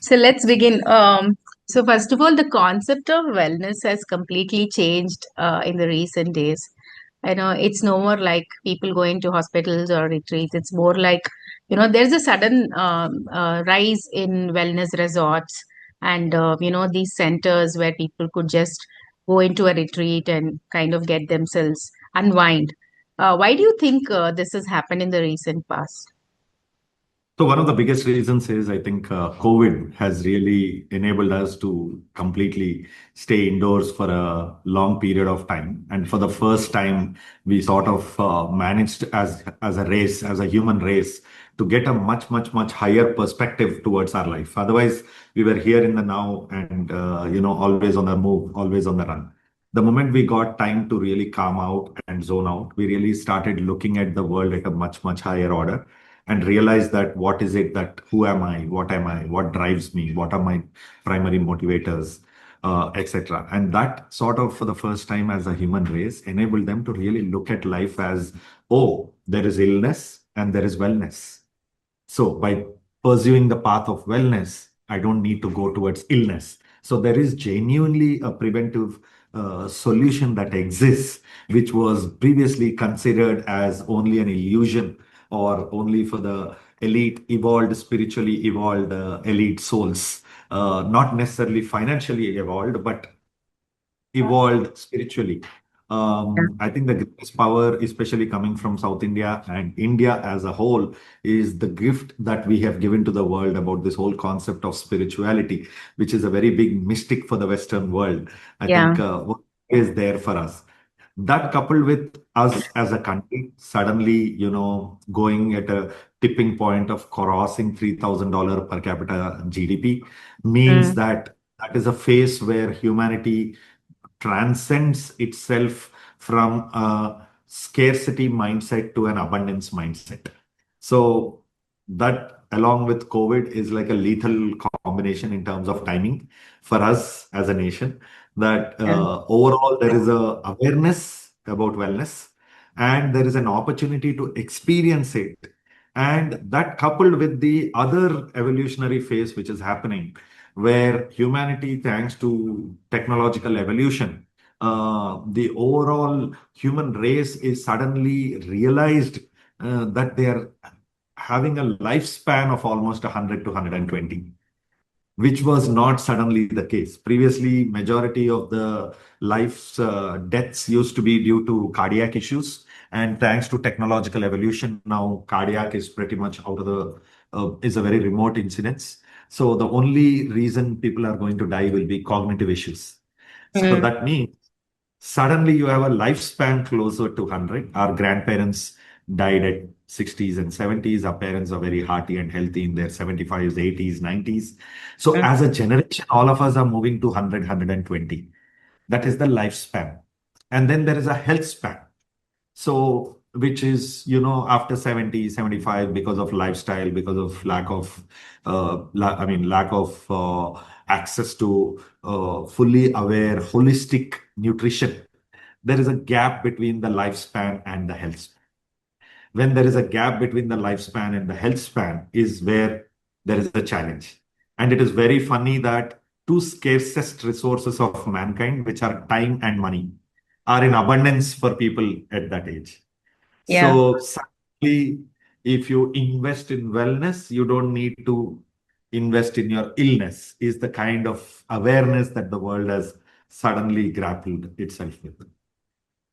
So let's begin. So first of all, the concept of wellness has completely changed in the recent days. I know it's no more like people going to hospitals or retreats. It's more like, there's a sudden rise in wellness resorts and, these centers where people could just go into a retreat and kind of get themselves unwind. Why do you think this has happened in the recent past? So one of the biggest reasons is I think COVID has really enabled us to completely stay indoors for a long period of time. And for the first time, we sort of managed as a race, as a human race, to get a much higher perspective towards our life. Otherwise, we were here in the now and always on the move, always on the run. The moment we got time to really calm out and zone out, we really started looking at the world at a much higher order and realize that what is it that who am I, what drives me, what are my primary motivators, etc. And that sort of for the first time as a human race enabled them to really look at life as, oh, there is illness and there is wellness. So by pursuing the path of wellness, I don't need to go towards illness. So there is genuinely a preventive solution that exists, which was previously considered as only an illusion or only for the elite, evolved, spiritually evolved elite souls, not necessarily financially evolved, but evolved spiritually. I think the greatest power, especially coming from South India and India as a whole, is the gift that we have given to the world about this whole concept of spirituality, which is a very big mystic for the Western world. I Yeah. think what is there for us. That coupled with us as a country suddenly, going at a tipping point of crossing $3,000 per capita GDP means Mm. that that is a phase where humanity transcends itself from a scarcity mindset to an abundance mindset. So that along with COVID is like a lethal combination in terms of timing for us as a nation. That Yeah. overall there is a awareness about wellness and there is an opportunity to experience it. And that coupled with the other evolutionary phase which is happening, where humanity, thanks to technological evolution, the overall human race is suddenly realized that they are having a lifespan of almost 100 to 120, which was not suddenly the case. Previously, majority of the life's deaths used to be due to cardiac issues. And thanks to technological evolution, now cardiac is pretty much out of the, is a very remote incidence. So the only reason people are going to die will be cognitive issues. So Mm. that means suddenly you have a lifespan closer to 100. Our grandparents died at 60s and 70s. Our parents are very hearty and healthy in their 75s, 80s, 90s. So Mm. as a generation, all of us are moving to 100, 120. That is the lifespan. And then there is a health span. So, which is, after 70, 75, because of lifestyle, because of lack of, lack of access to fully aware, holistic nutrition, there is a gap between the lifespan and the health span. When there is a gap between the lifespan and the health span is where there is a challenge. And it is very funny that two scarcest resources of mankind, which are time and money, are in abundance for people at that age. Yeah. So suddenly, if you invest in wellness, you don't need to invest in your illness, is the kind of awareness that the world has suddenly grappled itself with.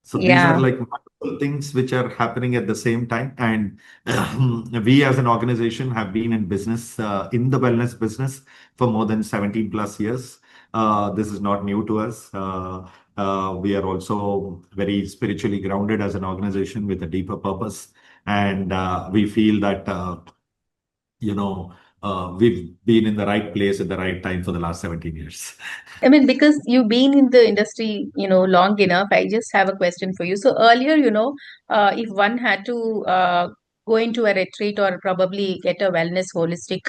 So these are Yeah. like multiple things which are happening at the same time. And we as an organization have been in business, in the wellness business for more than 17 plus years. This is not new to us. We are also very spiritually grounded as an organization with a deeper purpose. And we feel that, you know, we've been in the right place at the right time for the last 17 years. I mean, because you've been in the industry, long enough, I just have a question for you. So earlier, if one had to go into a retreat or probably get a wellness holistic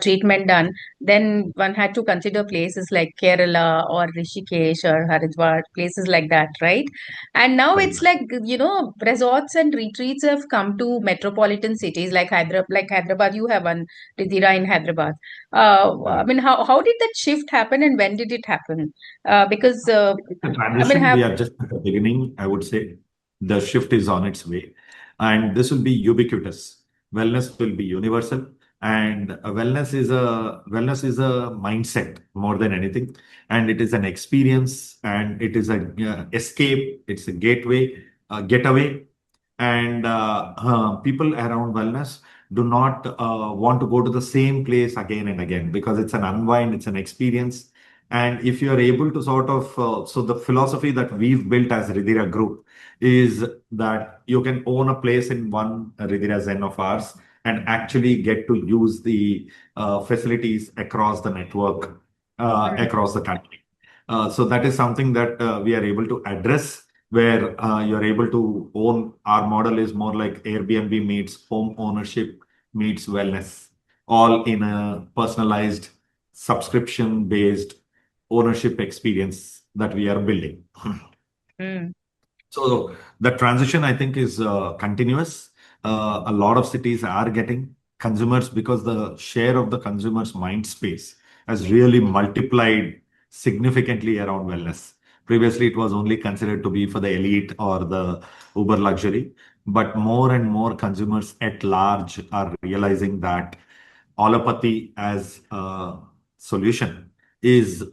treatment done, then one had to consider places like Kerala or Rishikesh or Haridwar, places like that, right? And now it's Right. like, resorts and retreats have come to metropolitan cities like Hyderabad. You have one, Ridhira, in Hyderabad. I Right. mean, how did that shift happen and when did it happen? Because The I mean, transition, have we are just at the beginning, I would say. The shift is on its way, and this will be ubiquitous. Wellness will be universal, and wellness is a mindset more than anything, and it is an experience, and it is a escape. It's a gateway, getaway, and people around wellness do not want to go to the same place again and again because it's an unwind, it's an experience. And if you are able to sort of, so the philosophy that we've built as Ridhira Group is that you can own a place in one Ridhira Zen of ours and actually get to use the facilities across the network, mm, across the country. So that is something that we are able to address where you're able to own. Our model is more like Airbnb meets home ownership meets wellness, all in a personalized subscription based ownership experience that we are building. mm, So the transition, I think, is continuous. A lot of cities are getting consumers because the share of the consumer's mind space has really multiplied significantly around wellness. Previously, it was only considered to be for the elite or the uber luxury, but more and more consumers at large are realizing that allopathy as a solution is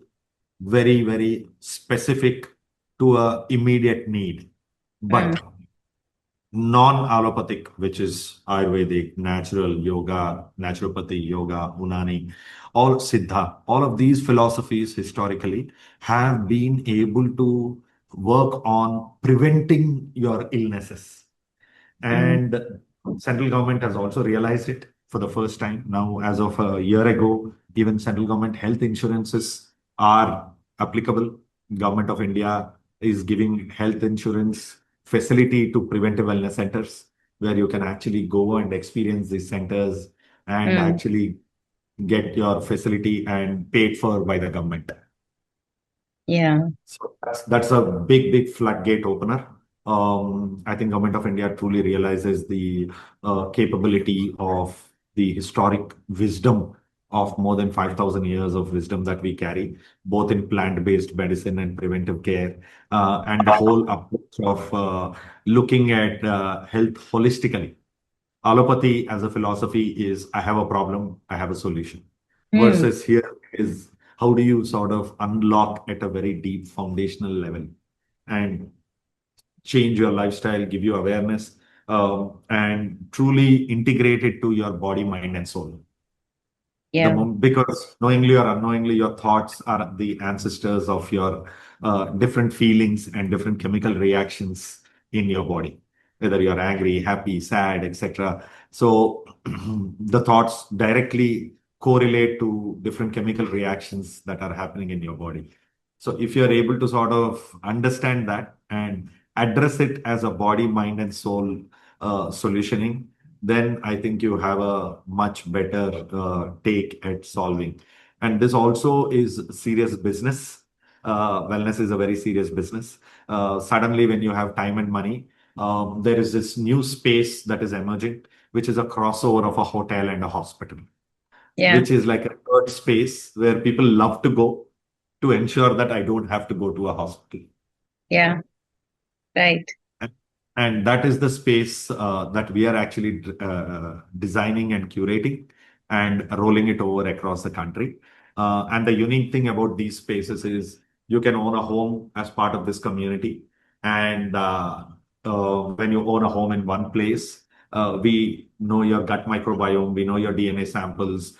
very, very specific to a immediate need. mm, But non-allopathic, which is Ayurvedic, natural yoga, naturopathy, yoga, Unani, all Siddha, all of these philosophies historically have been able to work on preventing your illnesses. mm, And central government has also realized it for the first time. Now, as of a year ago, even central government health insurances are applicable. Government of India is giving health insurance facility to preventive wellness centers where you can actually go and experience these centers and mm. actually get your facility and paid for by the government. Yeah. So that's a big, big floodgate opener. I think Government of India truly realizes the capability of the historic wisdom of more than 5,000 years of wisdom that we carry, both in plant-based medicine and preventive care, and the whole approach of looking at health holistically. Allopathy as a philosophy is I have a problem, I have a solution. Mm, Versus here is how do you sort of unlock at a very deep foundational level and change your lifestyle, give you awareness, and truly integrate it to your body, mind, and soul. yeah. Because knowingly or unknowingly, your thoughts are the ancestors of your different feelings and different chemical reactions in your body, whether you're angry, happy, sad, etc. So the thoughts directly correlate to different chemical reactions that are happening in your body. So if you're able to sort of understand that and address it as a body, mind, and soul solutioning, then I think you have a much better take at solving. And this also is serious business. Wellness is a very serious business. Suddenly, when you have time and money, there is this new space that is emerging, which is a crossover of a hotel and a hospital, Yeah. which is like a third space where people love to go to ensure that I don't have to go to a hospital. Yeah. Right. And and that is the space that we are actually designing and curating and rolling it over across the country. And the unique thing about these spaces is you can own a home as part of this community. And when you own a home in one place, we know your gut microbiome, we know your DNA samples.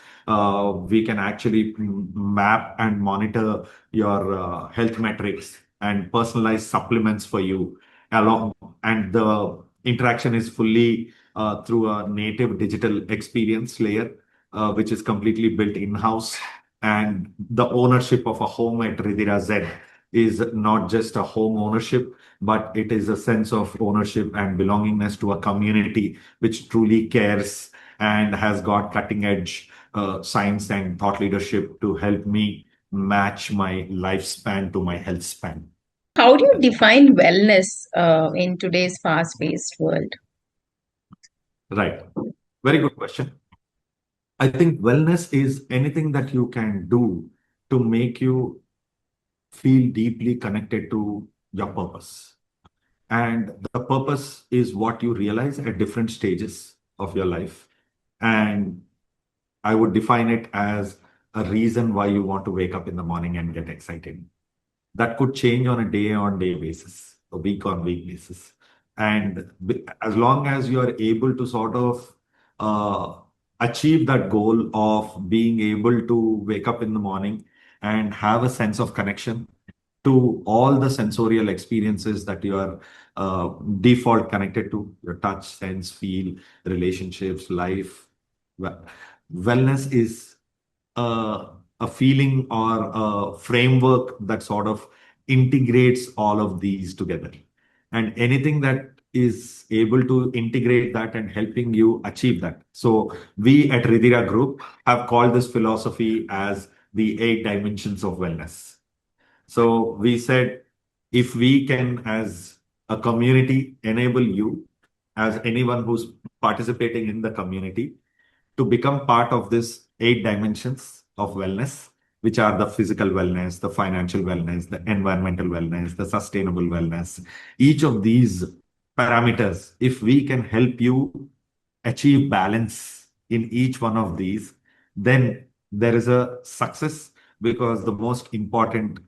We can actually map and monitor your health metrics and personalize supplements for you along, and the interaction is fully through a native digital experience layer, which is completely built in-house. And the ownership of a home at Ridhira Z is not just a home ownership, but it is a sense of ownership and belongingness to a community which truly cares and has got cutting edge science and thought leadership to help me match my lifespan to my health span. How do you define wellness in today's fast-paced world? Right. Very good question. I think wellness is anything that you can do to make you feel deeply connected to your purpose. And the purpose is what you realize at different stages of your life. And I would define it as a reason why you want to wake up in the morning and get excited. That could change on a day-on-day basis, a week-on-week basis. And as long as you are able to sort of uh, achieve that goal of being able to wake up in the morning and have a sense of connection to all the sensorial experiences that you are default connected to, your touch, sense, feel, relationships, life. Well, wellness is a, a feeling or a framework that sort of integrates all of these together. And anything that is able to integrate that and helping you achieve that. So we at Ridhira Group have called this philosophy as the 8 dimensions of wellness. So we said, if we can, as a community, enable you, as anyone who's participating in the community, to become part of this 8 dimensions of wellness, which are the physical wellness, the financial wellness, the environmental wellness, the sustainable wellness. Each of these parameters, if we can help you achieve balance in each one of these, then there is a success, because the most important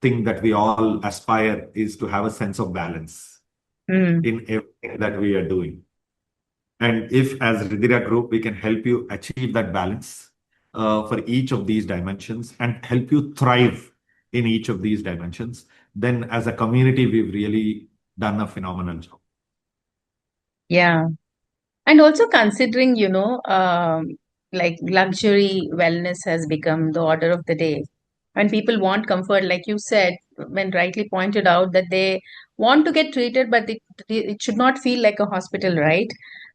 thing that we all aspire is to have a sense of balance Mm. in everything that we are doing. And if, as Ridhira Group, we can help you achieve that balance for each of these dimensions and help you thrive in each of these dimensions, then as a community, we've really done a phenomenal job. Yeah. And also considering, like luxury wellness has become the order of the day. And people want comfort, like you said, when rightly pointed out that they want to get treated, but it should not feel like a hospital, right?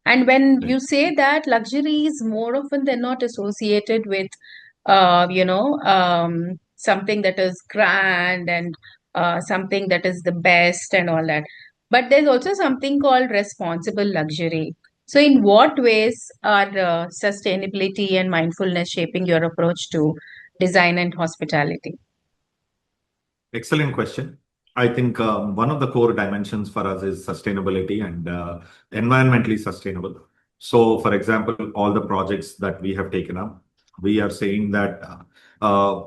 And when Right. you say that, luxury is more often than not associated with, something that is grand and something that is the best and all that. But there's also something called responsible luxury. So, in what ways are sustainability and mindfulness shaping your approach to design and hospitality? Excellent question. I think one of the core dimensions for us is sustainability and environmentally sustainable. So, for example, all the projects that we have taken up, we are saying that uh,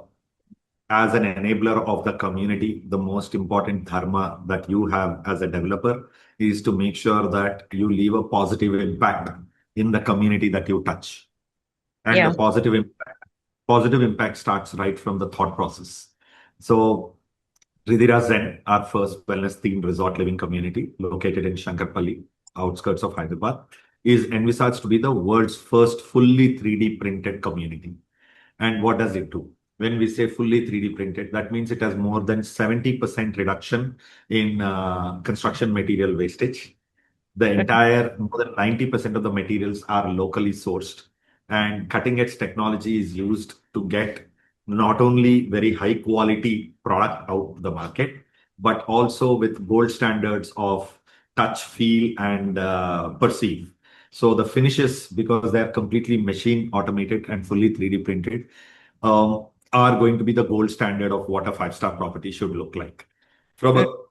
as an enabler of the community, the most important dharma that you have as a developer is to make sure that you leave a positive impact in the community that you touch. And the Yeah. positive impact starts right from the thought process. So Ridhira Zen, our first wellness themed resort living community located in Shankarpalli, outskirts of Hyderabad, is envisaged to be the world's first fully 3D printed community. And what does it do? When we say fully 3D printed, that means it has more than 70% reduction in construction material wastage. The entire more than 90% of the materials are locally sourced, and cutting edge technology is used to get not only very high quality product out to the market, but also with gold standards of touch, feel, and perceive. So the finishes, because they are completely machine automated and fully 3D printed, are going to be the gold standard of what a five-star property should look like. From Mm, a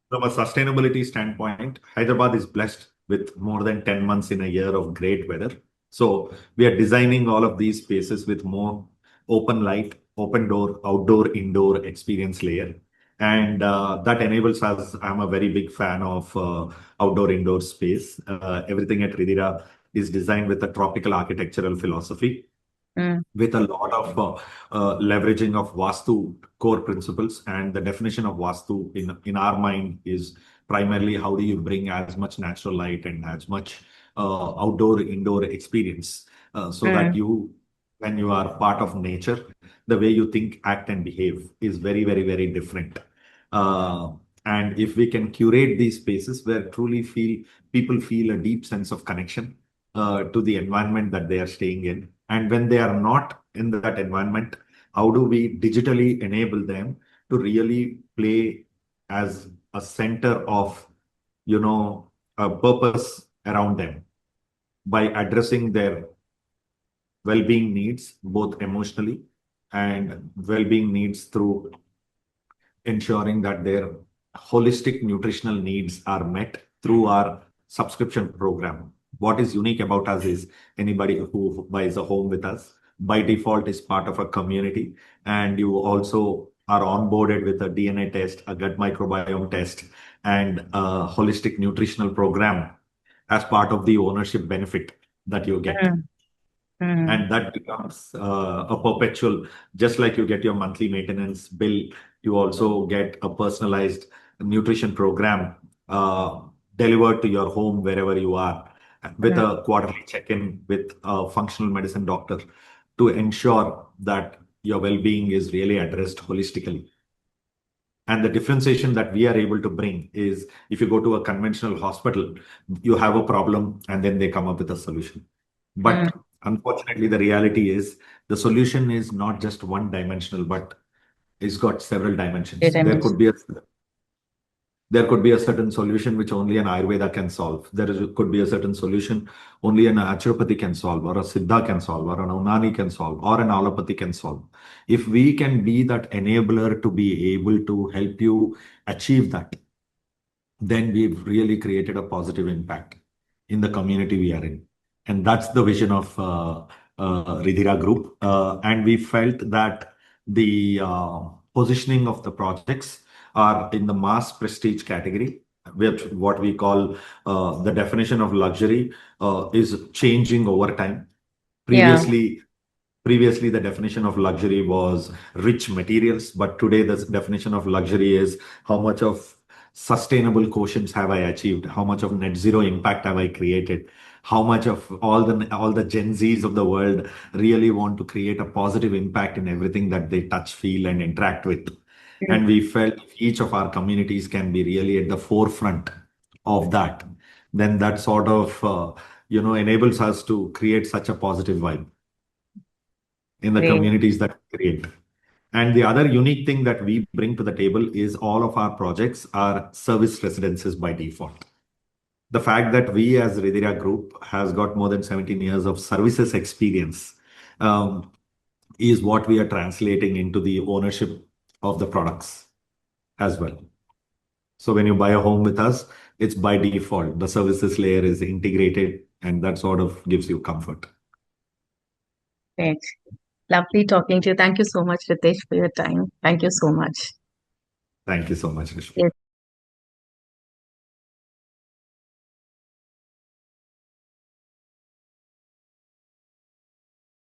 from a sustainability standpoint, Hyderabad is blessed with more than 10 months in a year of great weather. So we are designing all of these spaces with more open light, open door, outdoor, indoor experience layer. And that enables us. I'm a very big fan of outdoor, indoor space. Everything at Ridhira is designed with a tropical architectural philosophy, mm, with a lot of leveraging of Vastu core principles. And the definition of Vastu in our mind is primarily how do you bring as much natural light and as much outdoor, indoor experience so that mm. you, when you are part of nature, the way you think, act, and behave is very, very, very different. Uh, and if we can curate these spaces where truly feel people feel a deep sense of connection, to the environment that they are staying in. And when they are not in that environment, how do we digitally enable them to really play as a center of, a purpose around them by addressing their well-being needs, both emotionally and well-being needs through ensuring that their holistic nutritional needs are met through our subscription program. What is unique about us is anybody who buys a home with us by default is part of a community, and you also are onboarded with a DNA test, a gut microbiome test, and a holistic nutritional program as part of the ownership benefit that you get. Mm, mm, And that becomes a perpetual, just like you get your monthly maintenance bill, you also get a personalized nutrition program uh, delivered to your home wherever you are, with mm. a quarterly check-in with a functional medicine doctor to ensure that your well-being is really addressed holistically. And the differentiation that we are able to bring is, if you go to a conventional hospital, you have a problem and then they come up with a solution. Mm. But unfortunately, the reality is the solution is not just one dimensional, but it's got several dimensions. Great image. There could be a certain solution which only an Ayurveda can solve. Could be a certain solution only an naturopathy can solve, or a Siddha can solve, or an Unani can solve, or an allopathy can solve. If we can be that enabler to be able to help you achieve that, then we've really created a positive impact in the community we are in. And that's the vision of Ridhira Group. And we felt that the positioning of the projects are in the mass prestige category, which what we call the definition of luxury is changing over time. Yeah. Previously, Previously, the definition of luxury was rich materials, but today the definition of luxury is how much of sustainable quotients have I achieved? How much of net zero impact have I created? How much of all the Gen Zs of the world really want to create a positive impact in everything that they touch, feel, and interact with? Mm. And we felt if each of our communities can be really at the forefront of that, then that sort of enables us to create such a positive vibe in the Great. communities that we create. And the other unique thing that we bring to the table is all of our projects are service residences by default. The fact that we as Ridhira Group has got more than 17 years of services experience um, is what we are translating into the ownership of the products as well. So when you buy a home with us, it's by default. The services layer is integrated, and that sort of gives you comfort. Great. Lovely talking to you. Thank you so much, Ritesh, for your time. Thank you so much. Thank you so much, Rishmi. Yes.